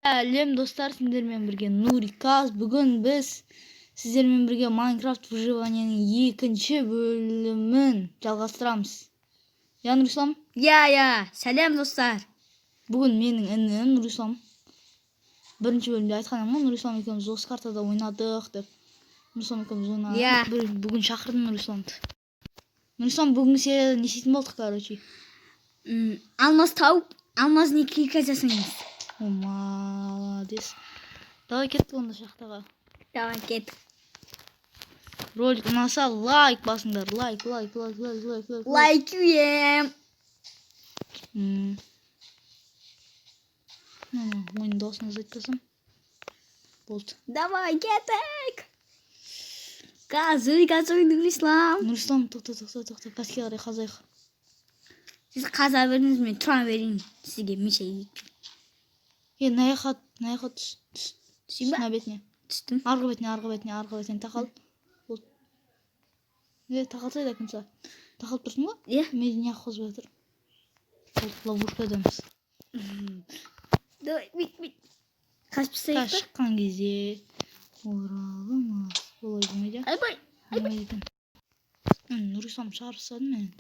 Әлем достар, сіздермен бірге Нуриказ. Бүгін біз сіздермен бірге Майнкрафт выживаниянын екінші бөлімін жалғастырамыз. Я Нурислам? Я. Сәлем достар. Бүгін менің інім Нурислам. Бірінші бөлімде айтқаным ғой, Нурислам екеуміз осы картада ойнадық деп. Нурислам екеуміз ойнадық. Бүгін шақырдым Нурисламды. Нурислам, бүгін серияда не істейтін болдық, короче? Алмаз тауып, алмаздың екіге жасаймыз. О, молодец. Давай кеттік онда шақтаға. Давай кет. Ролик ұнаса лайк басыңдар. Лайк. Лайк ем. Ойын дауысын азайтқызым. Болды. Давай кеттік. Қазір Нурислам. Нурислам, тоқта. Пәске қарай қазайық. Сіз қаза беріңіз, мен тұра берейін. Сізге меше ек. Наяқа түс. Сүйба? Бетіне. Түстім. Арғы бетіне тақал. Тақалсайды әкімса. Тақалып тұрсын ба? Мен не қозып жатыр. Ловушка адамыз. Давай, бит. Қашып сайық па? Шыққан кезде оралымыз. Олай демейді. Айбай. Нурислам шарпысадым мен.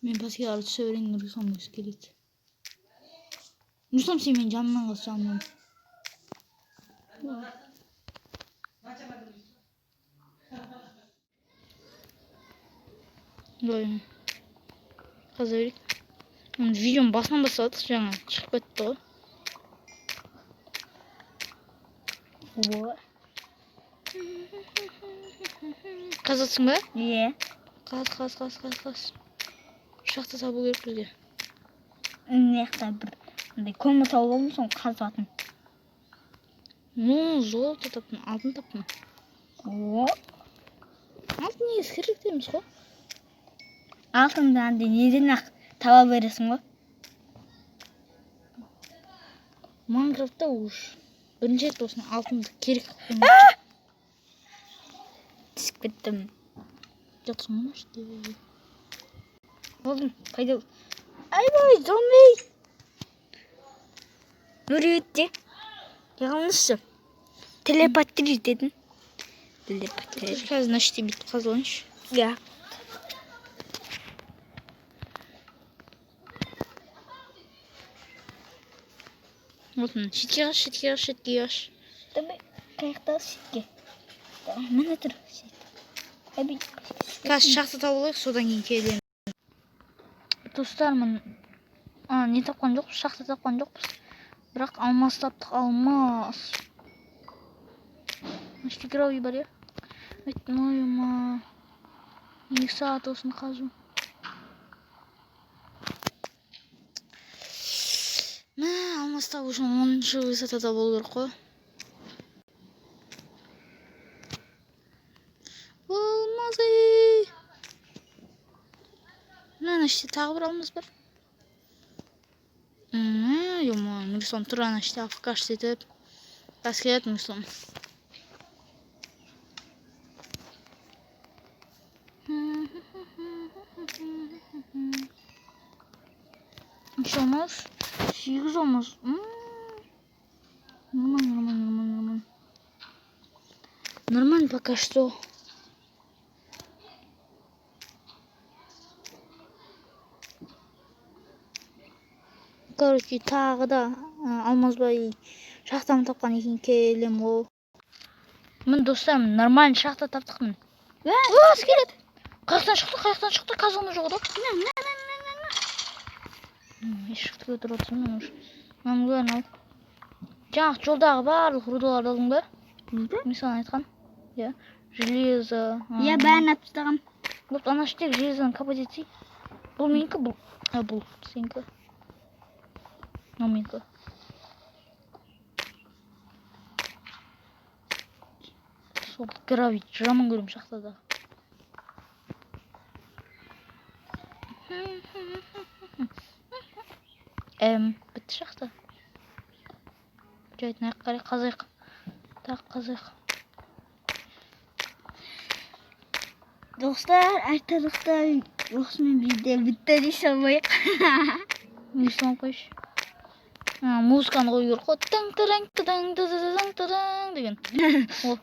Мен пәске ары түсе берейін, Нурислам өсі келеді. Нурислам, сен мен жанымнан қалсы жанымнан. Дойын. Қаза берейік. Видеоның басынан бастадық, жаңа шығып кетті ғой. Қазатсың ба? Қаз. Шақты табу керек бізге. Неқта бір. Көмір тауып алдым, соң қазатын. Золото таптым, алтын таптым. Алтын не керек дейміз ғой? Алтынды неден ақ таба бересің ғой? Майнкрафтта уж бірінші рет болсын алтынды керек. Түсіп кеттім. Жатырмын іште. Болдым, қайда? Айбай, зомби! Нұры өтте. Яғынышы. Телепаттыр жететін. Қазір наште бит қазылыншы. Я. Отын, шетке қаш. Давай, қаяқта шетке. Міне тұр. Қазір шақты табылайық, содан кейін келемін. Достар, не тапқан жоқпыз, шақты тапқан жоқпыз. Бірақ алмаз таптық, алмаз. Ашты грауи бар, я? Ойма. 2 сағат осын қазу. Алмаз табу үшін 10-шы высотада болу керек қой. Болмазы. Ашты тағы бір алмаз бар. Нурислам тұр ашты афкаш етіп. Пәске ет Нурислам. Еще алмаз. 8 алмаз. Нормально пока что. Короче, тағы да алмазбай шақтамын тапқан екен келем ғой. Мін достарым, нормально шақта таптықмын. Скелет! Қаяқтан шықты, қазығымыз жоқ да. Ешікті көтір отырмын мен ұш. Мәмгілерін ал. Жаңағы жолдағы барлық рудаларды алдың ба? Мен айтқан. Железо. Бәрін әпістіғам. Анаштек железоны копать етсей. Бұл менікі, бұл сенікі. Менікі. Сол гравит жаман көрім шақтада. Бітті шақта. Жайтын аяқ қарай қазайық. Тағы қазайық. Достар, арталықта осымен бізде бітті дей салмайық. Не салып қойшы. Muzikani qo'yib yur. Tang tarang tang tang tarang degan. O.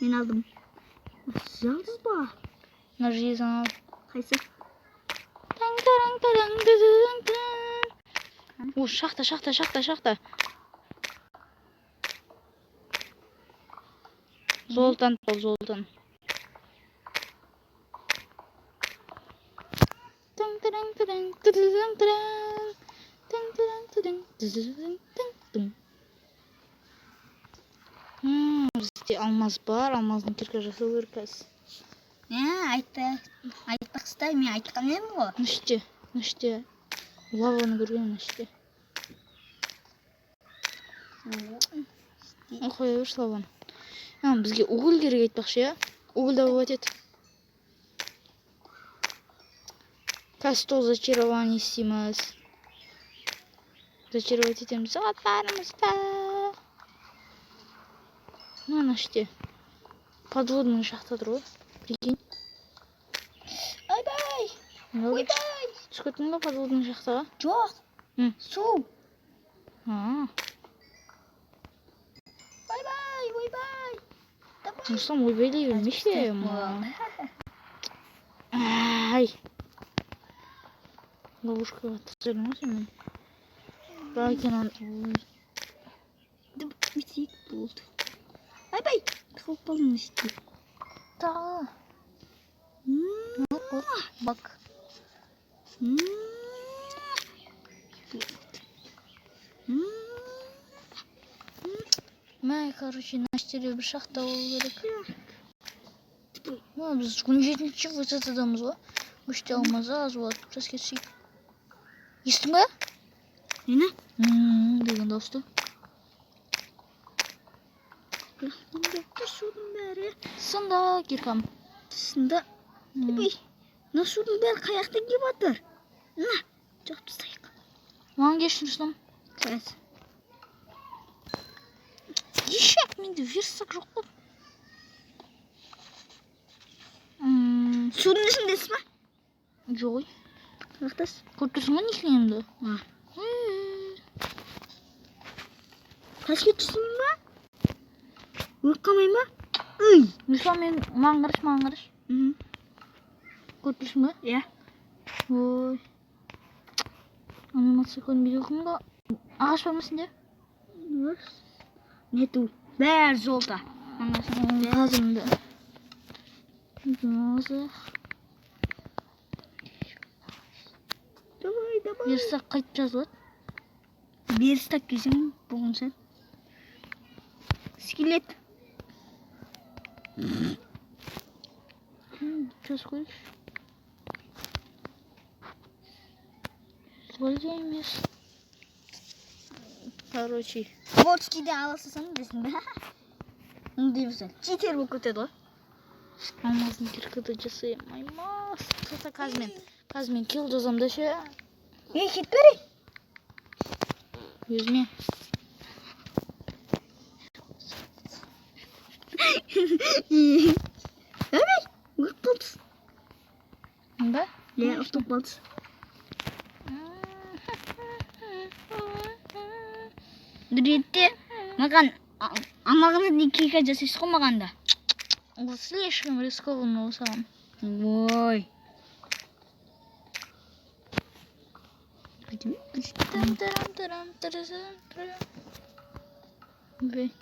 Men aldım. Yalnız bak. Narjizan al. Qaysi? Tang tarang tang tang tang. O şaxta. Zoltan. Tang tarang tang tang tarang. Tang tarang tang tang tang. Bizde almaz var. Almazdың kirke жасау керек қазір. Айтпақстай, мен айтқан едім ғой. Ніште. Лаваны көрген ніште. Қоя берші лаваны. Бізге уголь керек айтпақшы, я? Уголь да болады еді. Кастол зачарование істейміз. Зачаровать етеміз заттарымызды. Ніште. Подводный шахта тұр ғой. Прикинь. Ойбай! Түсіп кеттің ба подводный шахтаға? Жоқ. Су. Ойбай. Мұсам ойбай дей бермеште. Ай. Ловушкаға түсірдің ғой сен мен. Бірақ екенан. Бітейік болды. Ойбай. Тығылып қалдың іште. Тағы. Бак. Мә, короче, наштере бір шахта болу керек. Біз 17-ші высотадамыз ғой. Үште алмазы аз болады. Жас кетсейік. Естің ба? Нені? Деген дауысты. Судың бәрі. Сында киркам. Сында. Мына судың бәрі қаяқта келіп жатыр. Жоқ тастайық. Маған кешін Руслан. Қазір. Ешек, менде версак жоқ қой. Судың ішіндесіз ба? Жоқ ой. Қаяқтасыз? Көріп тұрсың ба не екенімді? Қаш кетшісің ба? Өрт қалмай ма? Руслан, маған қараш. Көріп тұрсың ба? Иә. Ой. Анимация көрінбейді оқым ба? Ағаш бар ма сенде? Нету. Бәрі жолда. Қазымды. Давай. Версак қайтып жазылады. Берістак кезің болған сәт. Скелет. Жазып қойшы. Солай емес. Короче. Водскийді аласың десің бе? Деймісің. Читер болып кетеді ғой. Алмаздың киркада жасайым. Аймас. Соса қазмен кил жазам да ше. Кет бері. Өзіме. Әбей, ұқып болдыз. Ба? Ле, ұқып болдыз. Дүретте, маған амағыны некеге жасайсыз ғой мағанда. Ол слишком рискованно осаған. Ой. Бей.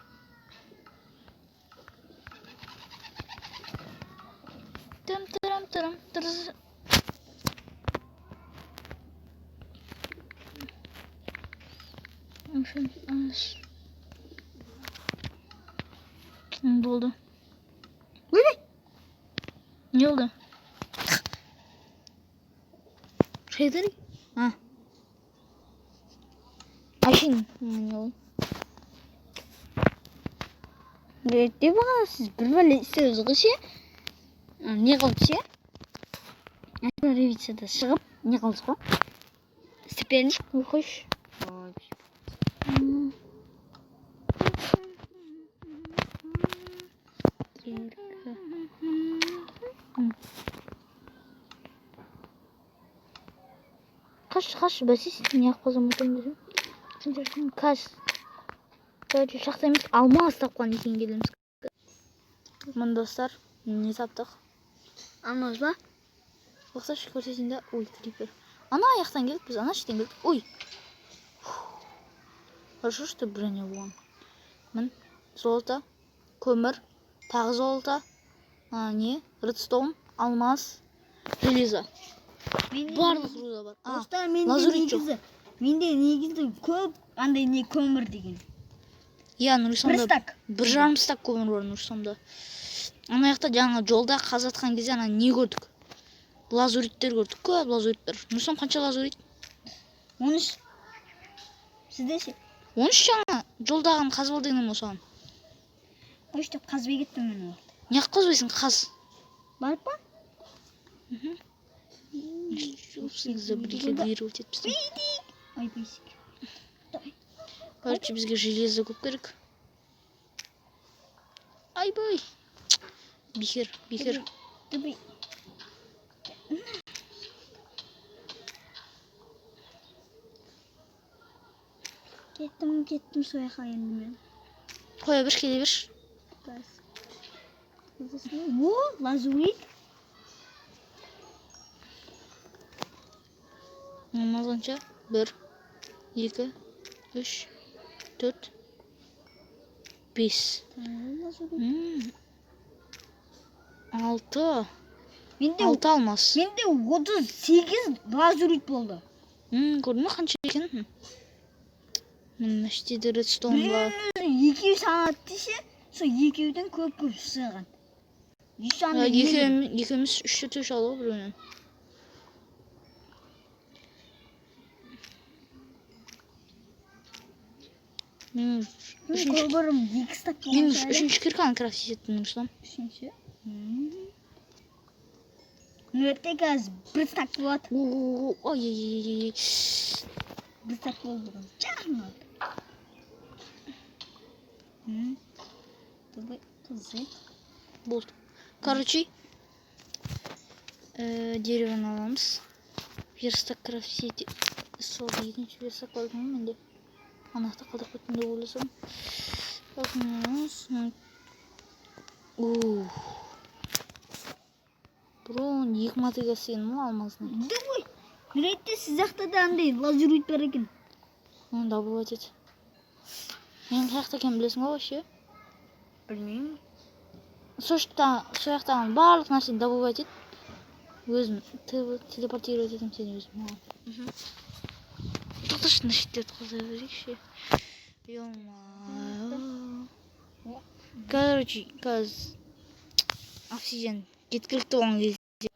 Болды. Не oldu? Şeyleri. Ha. Ayşin. Ne oldu? Дүретте бағана сіз бір бәле істеуіз ғыше. Не қылды ше? Ревизияда шығып, не қылды ғой? Істеп беріңіз. Қойш. Kaç basit ne yapalım mutluyum. Şimdi kaç. Böyle şahtayımız almaz tapkan ekan gelimiz. Mın dostlar ne taptık? Almaz ba? Baksaç korsesinde uy creeper. Ana ayaktan gelip biz ana şişten gelip uy. Хорошо что броня вон. Мін золото, көмір, тағы золото, не, редстоун, алмаз, железо. Барлық руда бар. Достар, лазурит жоқ. менде негізі көп андай не көмір деген. Иә, Нұрисамда Бір стак. 1,5 стак көмір бар Нұрисамда. Ана жақта жаңа жолда қазатқан кезде ана не көрдік? Лазуриттер көрдік, көп лазуриттер. Нұрисам қанша лазурит? 13. Сізде ше? 13 жаңа жолдағын қазбал дегенім осыған. Қойш деп қазбай кеттім мен ол. Не қазбайсың қаз? Барып па? Забригадировать етпістім. Ой, бейсік. Короче, бізге железо көп керек. Айбай. Бихер. Дыбай. Кеттім сояқа енді мен. Қоя бір, келе бір. О, лазурит. Намазғанша 1, 2, 3, 4, 5. 6. Менде 6 алмас. Менде 38 лазурит болды. Көрдің ме қанша екен? Мен штеді редстоунға. Екеу санат десе, сол екеуден көп сыған. Екеуміз 3-4 алуға біреуінен. Мен көбірім 2 стак болған. Мен үшінші кірканы крафт ететін Нұрислам. Үшінші? Нөтте қазір 1 стак болады. Ой. 1 стак болды. Жағын алды. Давай, қызы. Болды. Короче, деревоны аламыз. Верстак крафт сол екінші верстак қойдым менде. Анақты қалдық бітін деп ойласам. Bakınız. Бұрын 2 мотыға сыйын ма алмазын? Давай. Ретте сіз жақта да андай лазурит бар екен. Оны добывать ет. Мен қаяқта екен білесің ғой вообще? Білмеймін. Сол жақтағы барлық нәрсені добывать ет. Өзім телепортировать етем сені өзім. Тоқташын шеттерді қозай берейікші. Ё-ма. Короче, қазір обсидиан жеткілікті болған кезде.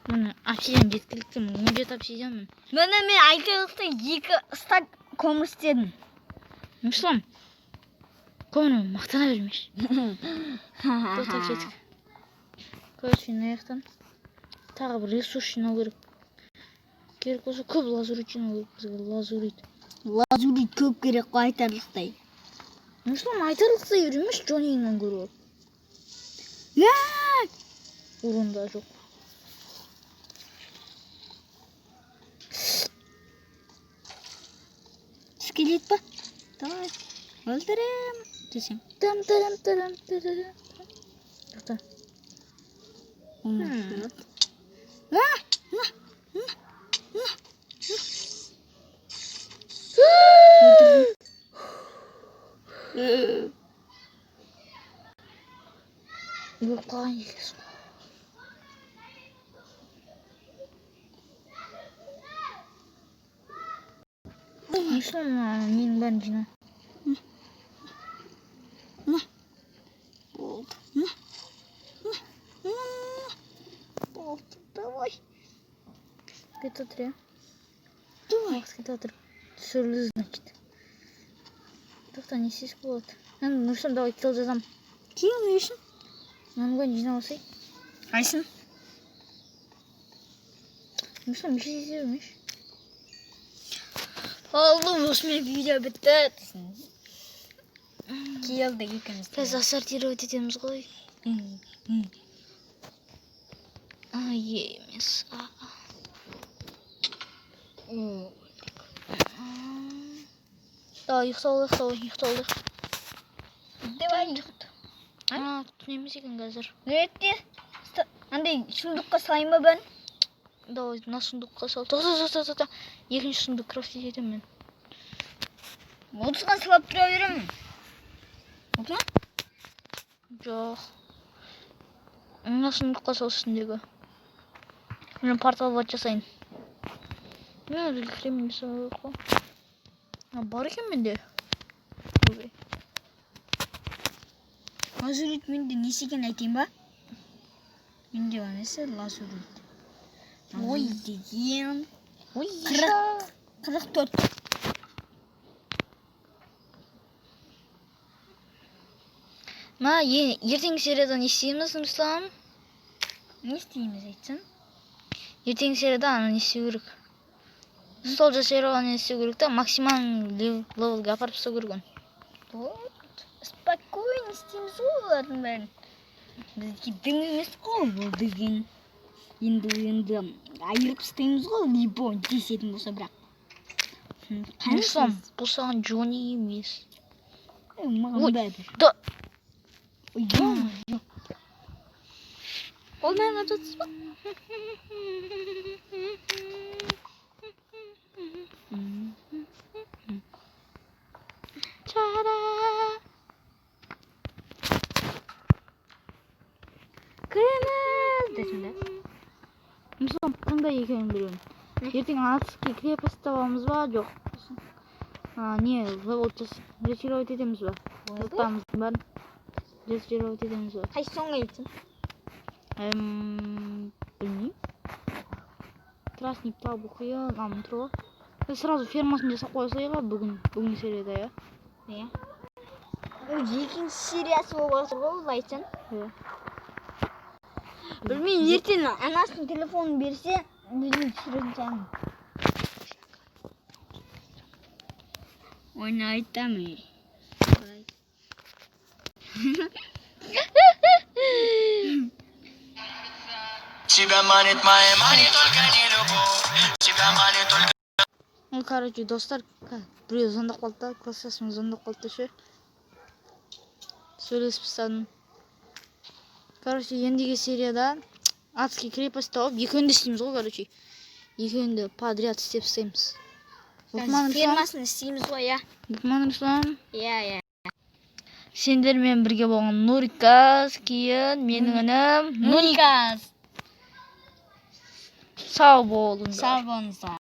Міне обсидиан жеткілікті, 17 обсидианмын. Мен айтарлықта 2 стак көмір істедім. Нұрислам, көмірмен мақтана бермеш. Тоқтап кетік. Короче, аяқтан тағы бір ресурс жинау керек. Керек болса көп лазурит жинау керек бізге, лазурит. Лазурит көп керек қой айтарлықтай. Нұрислам айтарлықтай бермеш, Джонниңнен көріп. Урында жоқ. Скелет па? Давай. Өлтірем. Десем. Там. Тоқта. Өліп қалған екенсің. Нұрислам, менің бәрін жина. Болды. Болды. Давай. Где-то 3. Давай. Где-то 3. Түсірілді, значит. Тоқта, не істесек болады? Нұрислам, давай килл жазам. Килл не үшін? Менің бәрін жина алсай. Қайсын? Нұрислам, бір şey бермеш. Oğlum osman video bitti. Kiyaldı ikimiz. Қазір ассортировать етеміз ғой. Емес. ұйықталдық. Давай ұйықта. Түн емес екен қазір. Ретте. Андай сундукка салайын ба ben? Давай, мына сундукқа сал. Тоқта. Екінші сундук крафтить етемін мен. Отызған салап тұра беремін. Отма? Жоқ. Мына сундукқа сал үстіндегі. Мен портал бат жасайын. Мен кіремін мысалы қой. Бар екен менде. Лазурит менде несі екен айтайын ба? Менде бар несі лазурит. Ой деген. 44. Ертеңгі серияда не істейміз, Руслан? Не істейміз айтсын? Ертеңгі серияда аны не істеу керек? Сол жасыруға не істеу керек та, максималын левелге апарып тастау керек оны. Вот. Спокойно істейміз ғой олардың бәрін. Бізге дым емес қой бұл деген. Енді айырып істейміз ғой, либо десетін болса бірақ. Руслан, бұл саған Джонни емес. Маған бәрібір. Да. Ой, ол маған жатсыз ба? Кіріңіз десін да. Руслан, қандай екенін білемін. Ертең Атыске крепость табамыз ба, жоқ. Не, ретировать етеміз ба? Тоқтамыз бәрін. Ретировать етеміз ба? Қай соңға етсін? Білмеймін. Трасник табу қиын, амын тұр ғой. Сразу фермасын жасап қоя салайық бүгін серияда, я? Иә. Екінші сериясы болып жатыр ғой, ол айтсын. Иә. Білмеймін, ертең анасының телефонын берсе, өзім түсірeceğim. Oyunu айтамын. Тебя манит моя мани, только не любовь. Тебя манит только... Короче, достар, біреу звондап қалды да, класстасым звондап қалды ше. Сөйлесіп тастадым. Короче, ендігі серияда Адский крепость тауып, екеуінде істейміз ғой, короче. Екеуінде подряд істеп істейміз. Фермасын істейміз ғой, я. Букман Руслан. Иә. Сендермен бірге болған Нурикас, кейін менің інім Нуникас. Сау болыңдар. Сау болыңыздар.